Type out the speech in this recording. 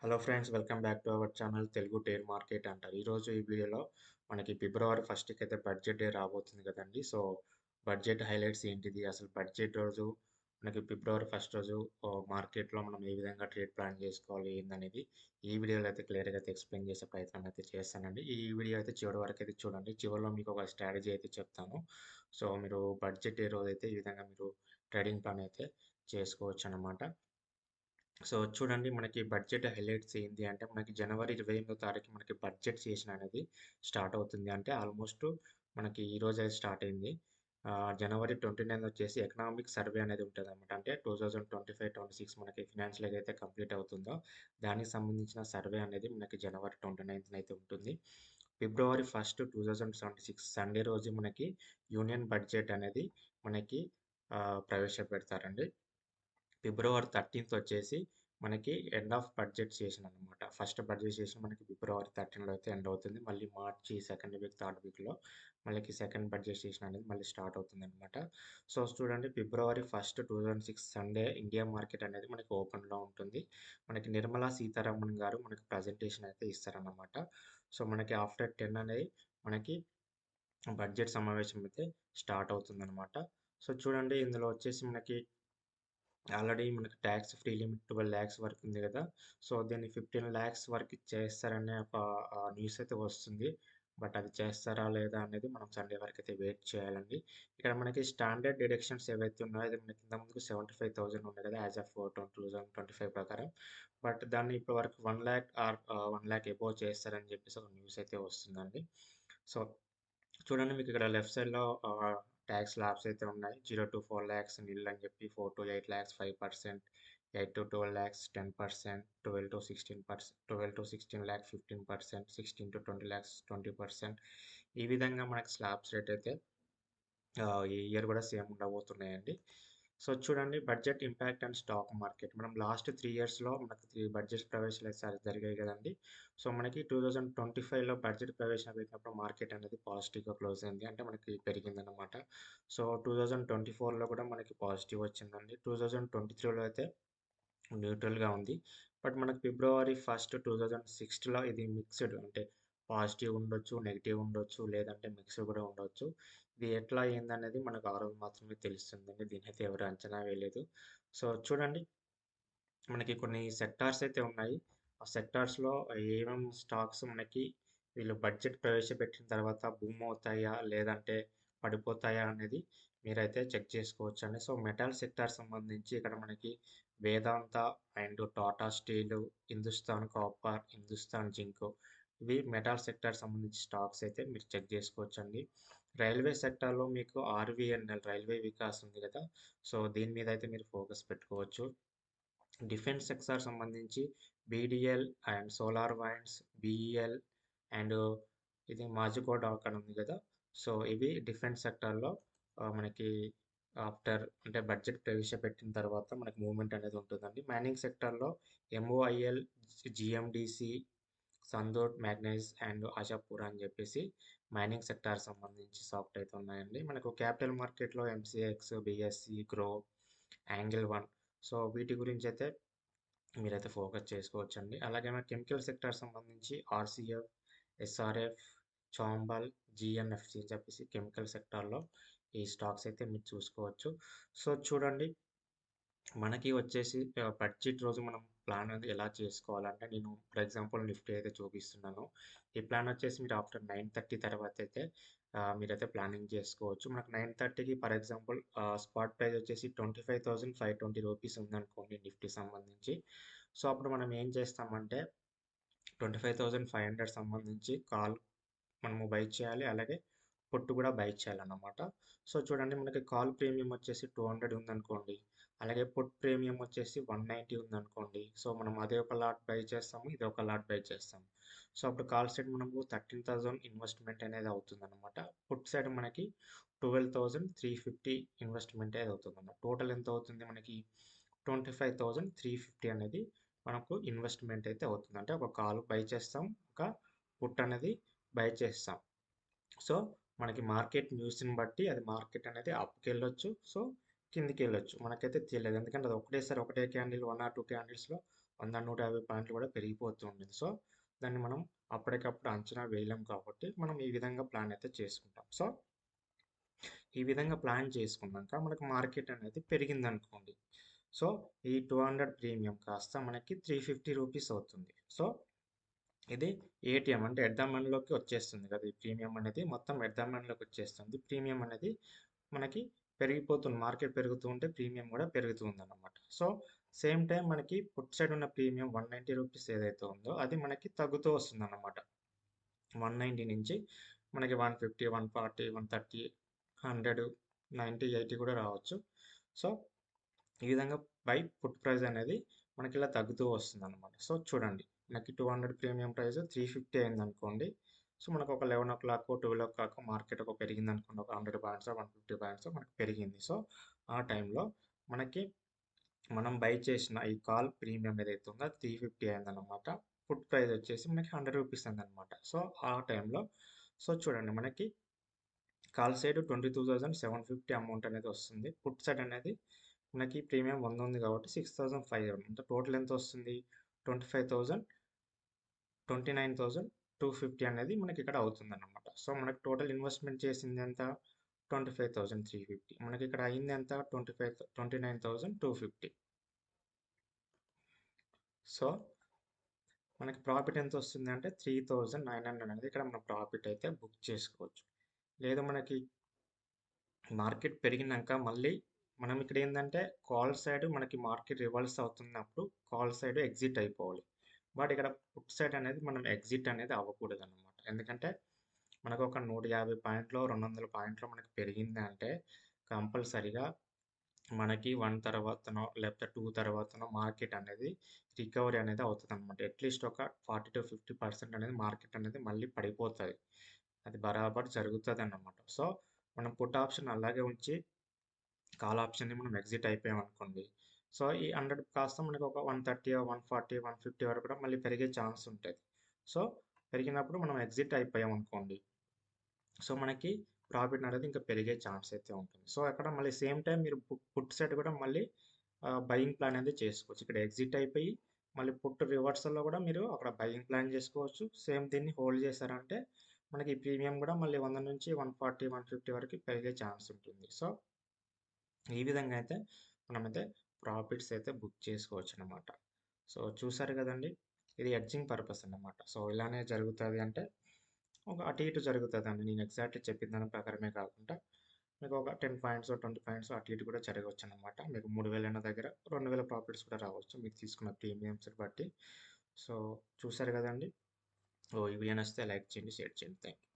Hello friends, welcome back to our channel Telugu dare market అంటారు. ఈరోజు ఈ వీడియోలో మనకి ఫిబ్రవరి ఫస్ట్కి అయితే బడ్జెట్ డే రాబోతుంది కదండి. సో బడ్జెట్ హైలైట్స్ ఏంటిది, అసలు బడ్జెట్ రోజు మనకి ఫిబ్రవరి ఫస్ట్ రోజు మార్కెట్లో మనం ఏ విధంగా ట్రేడ్ ప్లాన్ చేసుకోవాలి ఏందనేది ఈ వీడియోలో అయితే క్లియర్గా అయితే ఎక్స్ప్లెయిన్ చేసే ప్రయత్నం అయితే చేస్తానండి. ఈ వీడియో అయితే చివరి వరకు అయితే చూడండి. చివరిలో మీకు ఒక స్ట్రాటజీ అయితే చెప్తాను. సో మీరు బడ్జెట్ డే రోజు అయితే ఈ విధంగా మీరు ట్రేడింగ్ ప్లాన్ అయితే చేసుకోవచ్చు అన్నమాట. సో చూడండి, మనకి బడ్జెట్ హైలైట్స్ ఏంటి అంటే, మనకి జనవరి 28వ తారీఖు మనకి బడ్జెట్ సెషన్ అనేది స్టార్ట్ అవుతుంది. అంటే ఆల్మోస్ట్ మనకి ఈ రోజు అయితే స్టార్ట్ అయింది. జనవరి 29 వచ్చేసి ఎకనామిక్ సర్వే అనేది ఉంటుంది అనమాట. అంటే 2025-26 మనకి ఫినాన్షియల్ అయితే కంప్లీట్ అవుతుందో దానికి సంబంధించిన సర్వే అనేది మనకి జనవరి 29 అయితే ఉంటుంది. ఫిబ్రవరి 1 2026 సండే రోజు మనకి యూనియన్ బడ్జెట్ అనేది మనకి ప్రవేశపెడతారండి. ఫిబ్రవరి 13 వచ్చేసి మనకి ఎండ్ ఆఫ్ బడ్జెట్ సెషన్ అనమాట. ఫస్ట్ బడ్జెట్ సెషన్ మనకి ఫిబ్రవరి 13లో అయితే ఎండ్ అవుతుంది. మళ్ళీ మార్చి సెకండ్ వీక్, థర్డ్ వీక్లో మనకి సెకండ్ బడ్జెట్ సెషన్ అనేది మళ్ళీ స్టార్ట్ అవుతుంది అనమాట. సో చూడండి, ఫిబ్రవరి 1 2006 సండే ఇండియా మార్కెట్ అనేది మనకి ఓపెన్లో ఉంటుంది. మనకి నిర్మలా సీతారామన్ గారు మనకి ప్రజెంటేషన్ అయితే ఇస్తారన్నమాట. సో మనకి ఆఫ్టర్ 10 అనేది మనకి బడ్జెట్ సమావేశం అయితే స్టార్ట్ అవుతుంది అనమాట. సో చూడండి, ఇందులో వచ్చేసి మనకి ఆల్రెడీ మనకి ట్యాక్స్ ఫ్రీ లిమిట్ 12 lakhs వరకు ఉంది కదా. సో దీన్ని 15 lakhs వరకు చేస్తారనే ఒక న్యూస్ అయితే వస్తుంది. బట్ అది చేస్తారా లేదా అనేది మనం సండే వరకు అయితే వెయిట్ చేయాలండి. ఇక్కడ మనకి స్టాండర్డ్ డిడక్షన్స్ ఏవైతే ఉన్నాయో అది మనకి ఇంతకుముందుకు 75,000 ఉంది కదా యాజ్ ఆఫ్ 2025 ప్రకారం. బట్ దాన్ని ఇప్పటి వరకు 1 lakh ఆర్ 1 lakh ఎబోవ్ చేస్తారని చెప్పేసి ఒక న్యూస్ అయితే వస్తుందండి. సో చూడండి, మీకు ఇక్కడ లెఫ్ట్ సైడ్‌లో ట్యాక్స్ స్లాబ్స్ అయితే ఉన్నాయి. 0-4 lakhs నిల్ అని చెప్పి, 4-8 lakhs 5%, 8-12 lakhs 10%, 12-16 lakh 15%, 16-20 lakhs 20%. ఈ విధంగా మనకి స్లాబ్స్ రేట్ అయితే ఈ ఇయర్ కూడా సేమ్ ఉండబోతున్నాయండి. సో చూడండి, budget impact and stock market. మనం లాస్ట్ 3 ఇయర్స్‌లో మనకు 3 బడ్జెట్ ప్రవేశాలు జరిగాయి కదండీ. సో మనకి 2025లో బడ్జెట్ ప్రవేశపెట్టినప్పుడు మార్కెట్ అనేది పాజిటివ్‌గా క్లోజ్ అయింది. అంటే మనకి పెరిగిందనమాట. సో 2024లో కూడా మనకి పాజిటివ్ వచ్చిందండి. 2023లో అయితే న్యూట్రల్‌గా ఉంది. బట్ మనకు ఫిబ్రవరి 1 2006లో ఇది మిక్స్‌డ్, అంటే పాజిటివ్ ఉండొచ్చు, నెగెటివ్ ఉండొచ్చు, లేదంటే మిక్స్ కూడా ఉండొచ్చు. ఇది ఎట్లా ఏందనేది మనకు ఆ రోజు మాత్రమే తెలుస్తుందండి. దీన్నైతే ఎవరు అంచనా వేయలేదు. సో చూడండి, మనకి కొన్ని సెక్టార్స్ అయితే ఉన్నాయి. ఆ సెక్టార్స్‌లో ఏమేం స్టాక్స్ మనకి వీళ్ళు బడ్జెట్ ప్రవేశపెట్టిన తర్వాత బూమ్ అవుతాయా? లేదంటే పడిపోతాయా? అనేది మీరైతే చెక్ చేసుకోవచ్చండి. సో మెటల్ సెక్టార్ సంబంధించి ఇక్కడ మనకి Vedanta and Tata steel, Hindustan copper, Hindustan zinc, ఇవి మెటల్ సెక్టార్ సంబంధించి స్టాక్స్ అయితే మీరు చెక్ చేసుకోవచ్చండి. రైల్వే సెక్టార్‌లో మీకు ఆర్‌వీఎన్‌ఎల్ రైల్వే వికాస్ ఉంది కదా. సో దీని మీద అయితే మీరు ఫోకస్ పెట్టుకోవచ్చు. డిఫెన్స్ సెక్టార్ సంబంధించి BDL and solar winds, BEL and ఇది మాజికో డాక్ అని ఉంది కదా. సో ఇవి డిఫెన్స్ సెక్టార్‌లో మనకి ఆఫ్టర్ అంటే బడ్జెట్ ప్రవేశపెట్టిన తర్వాత మనకి మూవ్‌మెంట్ అనేది ఉంటుందండి. మైనింగ్ సెక్టార్‌లో ఎంఓఐఎల్, జీఎండీసీ, సందోట్ మ్యాగ్నైజ్ అండ్ ఆశాపూర్ అని చెప్పేసి మైనింగ్ సెక్టార్ సంబంధించి స్టాక్స్ అయితే ఉన్నాయండి. మనకు క్యాపిటల్ మార్కెట్‌లో MCX, BSc, grow, angle one, so వీటి గురించి అయితే మీరైతే ఫోకస్ చేసుకోవచ్చండి. అలాగే మన కెమికల్ సెక్టార్ సంబంధించి ఆర్సీఎఫ్, ఎస్ఆర్ఎఫ్, చాంబల్, జీఎన్ఎఫ్సి అని చెప్పేసి కెమికల్ సెక్టార్‌లో ఈ స్టాక్స్ అయితే మీరు చూసుకోవచ్చు. సో చూడండి, మనకి వచ్చేసి బడ్జెట్ రోజు మనం ప్లాన్ అనేది ఎలా చేసుకోవాలంటే, నేను ఫర్ ఎగ్జాంపుల్ నిఫ్టీ అయితే చూపిస్తున్నాను. ఈ ప్లాన్ వచ్చేసి మీరు ఆఫ్టర్ 9:30 తర్వాత అయితే మీరైతే ప్లానింగ్ చేసుకోవచ్చు. మనకు 9:30కి ఫర్ ఎగ్జాంపుల్ స్పాట్ ప్రైస్ వచ్చేసి 25,520 రూపీస్ ఉందనుకోండి నిఫ్టీ సంబంధించి. సో అప్పుడు మనం ఏం చేస్తామంటే 25,500 సంబంధించి కాల్ మనము బై చేయాలి. అలాగే పుట్ కూడా బై చేయాలన్నమాట. సో చూడండి, మనకి కాల్ ప్రీమియం వచ్చేసి 200 ఉందనుకోండి. అలాగే పుట్ ప్రీమియం వచ్చేసి 190 ఉందనుకోండి. సో మనం అదే ఒక లాట్ బై చేస్తాము, ఇది ఒక లాట్ బై చేస్తాము. సో అప్పుడు కాల్ సైడ్ మనకు 13,000 ఇన్వెస్ట్మెంట్ అనేది అవుతుందన్నమాట. పుట్ సైడ్ మనకి 12,350 ఇన్వెస్ట్మెంట్ అనేది అవుతుందన్నమాట. టోటల్ ఎంత అవుతుంది మనకి 25,350 అనేది మనకు ఇన్వెస్ట్మెంట్ అయితే అవుతుంది. అంటే ఒక కాల్ బై చేస్తాం, ఒక పుట్ అనేది బై చేస్తాం. సో మనకి మార్కెట్ న్యూస్ని బట్టి అది మార్కెట్ అనేది అప్కి వెళ్ళొచ్చు, సో కిందికి వెళ్ళొచ్చు, మనకైతే తెలియదు. ఎందుకంటే అది ఒకటేసారి ఒకటే క్యాండిల్ 1 or 2 క్యాండిల్స్లో 100, 150 పాయింట్లు కూడా పెరిగిపోతూ ఉంటుంది. సో, దాన్ని మనం అప్పటికప్పుడు అంచనా వేయలేం కాబట్టి మనం ఈ విధంగా ప్లాన్ అయితే చేసుకుంటాం. సో, ఈ విధంగా ప్లాన్ చేసుకున్నాక మనకు మార్కెట్ అనేది పెరిగిందనుకోండి. సో, ఈ 200 ప్రీమియం కాస్త మనకి 350 రూపీస్ అవుతుంది. సో, ఇది ఏటీఎం అంటే ఎట్ ద మనీలోకి వచ్చేస్తుంది కదా! ఈ ప్రీమియం అనేది మొత్తం ఎట్ ద మనీలోకి వచ్చేస్తుంది. ప్రీమియం అనేది మనకి పెరిగిపోతుంది. మార్కెట్ పెరుగుతూ ఉంటే ప్రీమియం కూడా పెరుగుతుందన్నమాట. సో, సేమ్ టైమ్ మనకి పుట్ సైడ్ ఉన్న ప్రీమియం 190 రూపీస్ ఏదైతే ఉందో అది మనకి తగ్గుతూ వస్తుందన్నమాట. 190 నుంచి మనకి 150, 140, 130, 100, 90, 80 కూడా రావచ్చు. సో, ఈ విధంగా బై పుట్ ప్రైస్ అనేది మనకి ఇలా తగ్గుతూ వస్తుందన్నమాట. సో, చూడండి మనకి 200 ప్రీమియం ప్రైస్ 350 అయిందనుకోండి. సో, మనకు ఒక 11:00, 12:00 మార్కెట్ ఒక పెరిగిందనుకోండి. ఒక 100 పాయింట్సో, 150 పాయింట్సో మనకు పెరిగింది. సో, ఆ టైంలో మనకి మనం బై చేసిన ఈ కాల్ ప్రీమియం ఏదైతే ఉందో అది 350 అయిందన్నమాట. పుట్ ప్రైస్ వచ్చేసి మనకి 100 రూపీస్ అయిందన్నమాట. సో, ఆ టైంలో చూడండి మనకి కాల్ సైడ్ 22,750 అమౌంట్ అనేది వస్తుంది. పుట్ సైడ్ అనేది మనకి ప్రీమియం 100 ఉంది కాబట్టి 6,500 అంటే టోటల్ ఎంత వస్తుంది? 25,000 29,250 అనేది మనకి ఇక్కడ అవుతుందన్నమాట. సో, మనకి టోటల్ ఇన్వెస్ట్‌మెంట్ చేసింది ఎంత? 25,350 మనకి ఇక్కడ అయింది ఎంత? 29,250. సో, మనకి ప్రాఫిట్ ఎంత వస్తుంది అంటే 3,900 అనేది ఇక్కడ మనం ప్రాఫిట్ అయితే బుక్ చేసుకోవచ్చు. లేదు మనకి మార్కెట్ పెరిగినాక మళ్ళీ మనం ఇక్కడ ఏందంటే కాల్ సైడ్ మనకి మార్కెట్ రివర్స్ అవుతున్నప్పుడు కాల్ సైడ్ ఎగ్జిట్ అయిపోవాలి. బట్ ఇక్కడ పుట్ సైడ్ అనేది మనం ఎగ్జిట్ అనేది అవ్వకూడదన్నమాట. ఎందుకంటే మనకు ఒక 150 పాయింట్లో, 200 పాయింట్లో మనకి పెరిగింది అంటే కంపల్సరీగా మనకి 1 తర్వాతనో లేకపోతే 2 తర్వాతనో మార్కెట్ అనేది రికవరీ అనేది అవుతదనమాట. అట్‌లీస్ట్ ఒక 40-50% అనేది మార్కెట్ అనేది మళ్ళీ పడిపోతది. అది బరాబర్ జరుగుతదన్నమాట. సో, మనం పుట్ ఆప్షన్ అలాగే ఉంచి కాల్ ఆప్షన్‌ని మనం ఎగ్జిట్ అయిపోయామనుకోండి. సో, ఈ 100 కాస్త మనకు ఒక 130, 140, 150 వరకు కూడా మళ్ళీ పెరిగే ఛాన్స్ ఉంటది. సో, పెరిగినప్పుడు మనం ఎగ్జిట్ అయిపోయామనుకోండి. సో, మనకి ప్రాఫిట్ అనేది ఇంకా పెరిగే ఛాన్స్ అయితే ఉంటుంది. సో, అక్కడ మళ్ళీ సేమ్ టైమ్ మీరు పుట్ సైడ్ కూడా మళ్ళీ బయింగ్ ప్లాన్ అనేది చేసుకోవచ్చు. ఇక్కడ ఎగ్జిట్ అయిపోయి మళ్ళీ పుట్ రివర్సల్‌లో కూడా మీరు అక్కడ బయింగ్ ప్లాన్ చేసుకోవచ్చు. సేమ్ దీన్ని హోల్డ్ చేశారంటే మనకి ప్రీమియం కూడా మళ్ళీ 100 నుంచి 140, 150 వరకు పెరిగే ఛాన్స్ ఉంటుంది. సో, ఈ విధంగా అయితే మనమైతే ప్రాఫిట్స్ అయితే బుక్ చేసుకోవచ్చనమాట. సో, చూసారు కదండీ! ఇది హెడ్జింగ్ పర్పస్ అన్నమాట. సో, ఇలానే జరుగుతది అంటే ఒక అటు ఇటు జరుగుతదండి. నేను ఎగ్జాక్ట్‌లీ చెప్పిన దాని ప్రకారమే కాకుండా మీకు ఒక 10 పాయింట్సో, 20 పాయింట్సో అటు ఇటు కూడా జరగొచ్చనమాట. మీకు 3,000 అయిన దగ్గర 2,000 ప్రాఫిట్స్ కూడా రావచ్చు. మీరు తీసుకున్న ప్రీమియమ్స్‌ని బట్టి. సో, చూసారు కదండీ! ఈ వీడియో నచ్చితే లైక్ చేయండి, షేర్ చేయండి. Thank you.